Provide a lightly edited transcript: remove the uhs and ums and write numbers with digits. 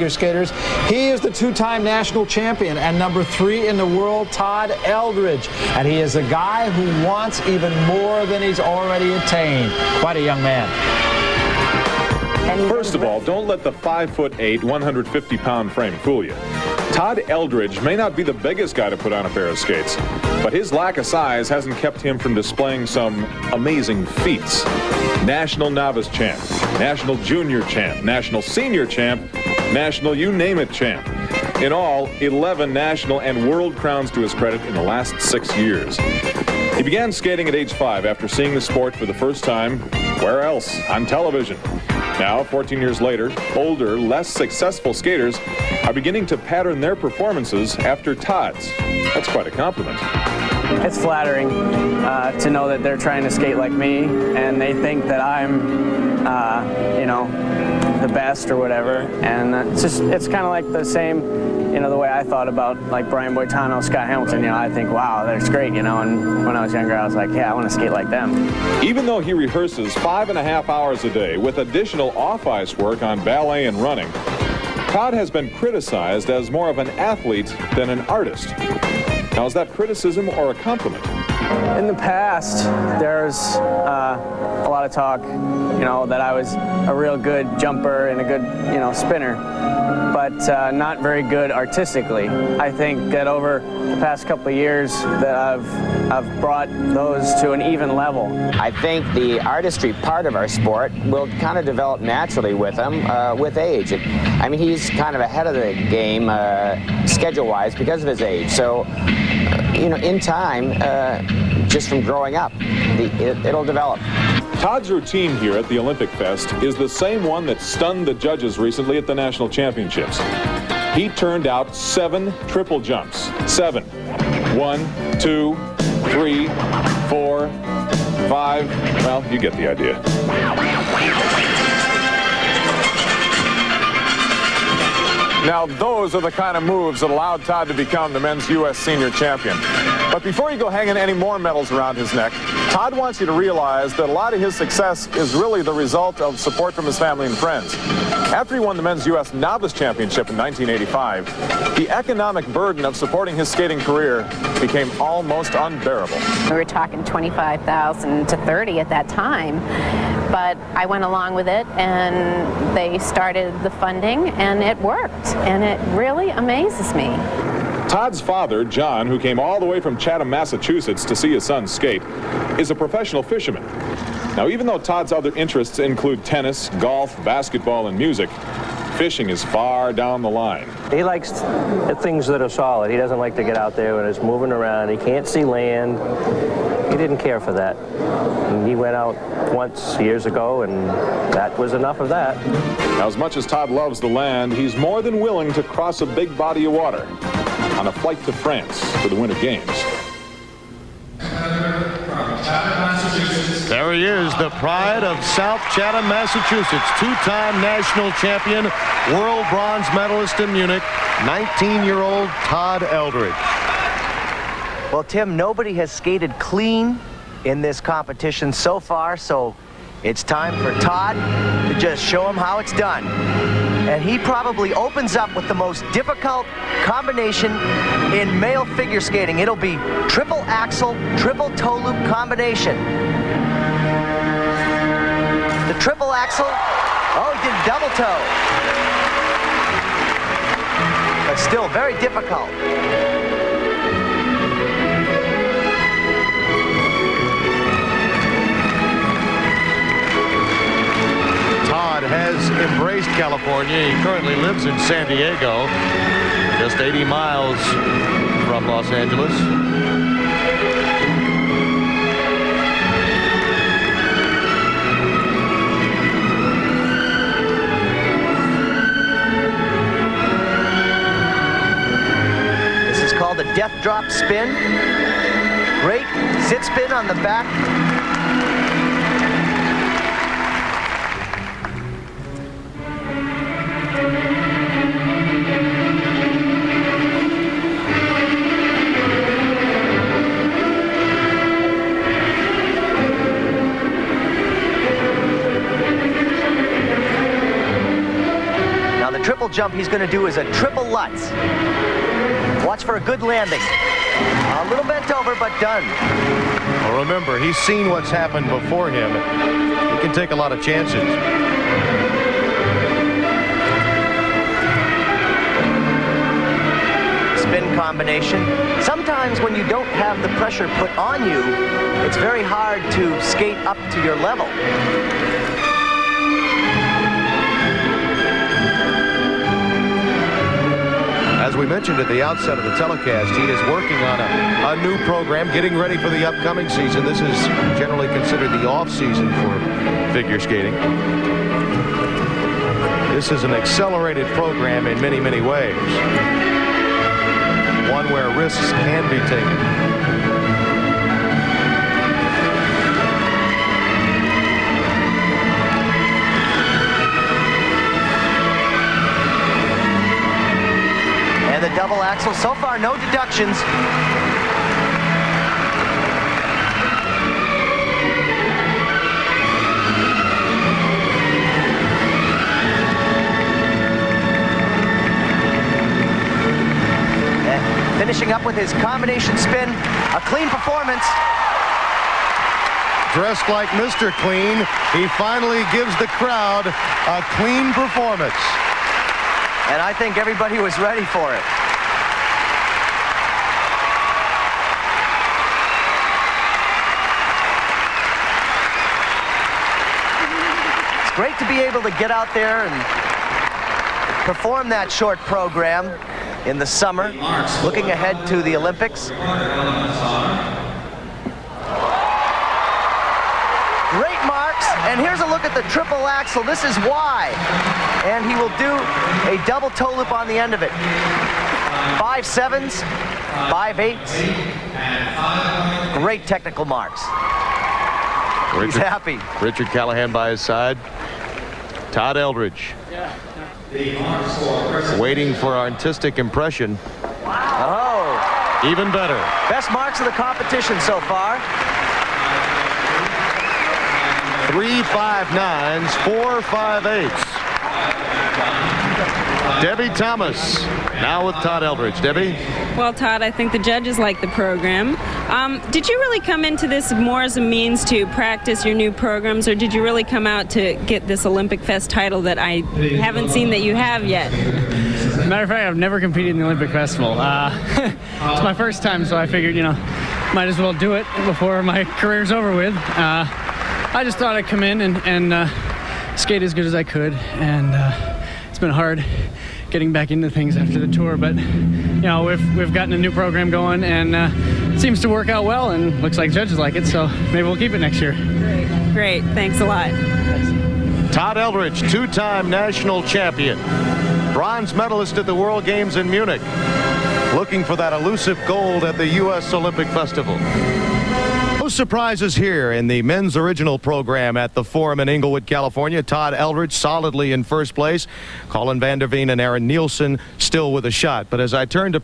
figure skaters. He is the two-time national champion and number 3 in the world, Todd Eldredge. And he is a guy who wants even more than he's already attained. Quite a young man. First of all, don't let the 5'8", 150-pound frame fool you. Todd Eldredge may not be the biggest guy to put on a pair of skates, but his lack of size hasn't kept him from displaying some amazing feats. National novice champ, national junior champ, national senior champ, national you name it champ. In all, 11 national and world crowns to his credit in the last 6 years. He began skating at age 5 after seeing the sport for the first time, where else? On television. Now, 14 years later, older, less successful skaters are beginning to pattern their performances after Todd's. That's quite a compliment. It's flattering to know that they're trying to skate like me, and they think that I'm, you know, the best or whatever. And it's kind of like the same, you know, the way I thought about like Brian Boitano, Scott Hamilton. You know, I think, wow, that's great, you know. And when I was younger, I was like, yeah, I want to skate like them. Even though he rehearses 5.5 hours a day with additional off-ice work on ballet and running, Todd has been criticized as more of an athlete than an artist. Now, is that criticism or a compliment? In the past, there's a lot of talk, you know, that I was a real good jumper and a good, you know, spinner, but not very good artistically. I think that over the past couple of years that I've brought those to an even level. I think the artistry part of our sport will kind of develop naturally with him with age. I mean, he's kind of ahead of the game schedule-wise because of his age. So, you know, in time, just from growing up, it'll develop. Todd's routine here at the Olympic Fest is the same one that stunned the judges recently at the National Championships. He turned out 7 triple jumps. 7. 1, 2, 3, 4, 5. Well, you get the idea. Now, those are the kind of moves that allowed Todd to become the men's U.S. senior champion. But before you go hanging any more medals around his neck, Todd wants you to realize that a lot of his success is really the result of support from his family and friends. After he won the men's U.S. novice championship in 1985, the economic burden of supporting his skating career became almost unbearable. We were talking $25,000 to $30,000 at that time. But I went along with it, and they started the funding, and it worked, and it really amazes me. Todd's father, John, who came all the way from Chatham, Massachusetts to see his son skate, is a professional fisherman. Now, even though Todd's other interests include tennis, golf, basketball, and music, fishing is far down the line. He likes things that are solid. He doesn't like to get out there when it's moving around. He can't see land. He didn't care for that. And he went out once years ago, and that was enough of that. Now, as much as Todd loves the land, he's more than willing to cross a big body of water on a flight to France for the Winter Games. There he is, the pride of South Chatham, Massachusetts, two-time national champion, world bronze medalist in Munich, 19-year-old Todd Eldredge. Well, Tim, nobody has skated clean in this competition so far, so it's time for Todd to just show him how it's done. And he probably opens up with the most difficult combination in male figure skating. It'll be triple axel, triple toe loop combination. The triple axel, oh, he did double toe. But still very difficult. Todd has embraced California. He currently lives in San Diego, just 80 miles from Los Angeles. This is called a death drop spin. Great sit spin on the back. jump he's going to do is a triple Lutz. Watch for a good landing. A little bent over, but done. Well, remember, he's seen what's happened before him. He can take a lot of chances. Spin combination. Sometimes when you don't have the pressure put on you, it's very hard to skate up to your level. As we mentioned at the outset of the telecast, he is working on a new program, getting ready for the upcoming season. This is generally considered the off-season for figure skating. This is an accelerated program in many, many ways. One where risks can be taken. The double axel, so far no deductions. And finishing up with his combination spin, a clean performance. Dressed like Mr. Clean, he finally gives the crowd a clean performance. And I think everybody was ready for it. It's great to be able to get out there and perform that short program in the summer, looking ahead to the Olympics. Great marks, and here's a look at the triple axel. This is why. And he will do a double toe loop on the end of it. 5 7s, 5 8s. Great technical marks. He's happy. Richard Callahan by his side. Todd Eldredge. Waiting for artistic impression. Oh. Even better. Best marks of the competition so far. 3 5.9s, 4 5.8s. Debbie Thomas, now with Todd Eldredge. Debbie? Well, Todd, I think the judges like the program. Did you really come into this more as a means to practice your new programs, or did you really come out to get this Olympic Fest title that I haven't seen that you have yet? As a matter of fact, I've never competed in the Olympic Festival. It's my first time, so I figured, might as well do it before my career's over with. I just thought I'd come in and skate as good as I could, and it's been hard getting back into things after the tour, but we've gotten a new program going, and it seems to work out well, and looks like judges like it, so maybe we'll keep it next year. Great, thanks a lot. Todd Eldredge, two-time national champion, bronze medalist at the World Games in Munich, looking for that elusive gold at the U.S. Olympic Festival. No surprises here in the men's original program at the Forum in Inglewood, California. Todd Eldredge solidly in first place. Colin van der Veen and Aaron Nielsen still with a shot. But as I turn to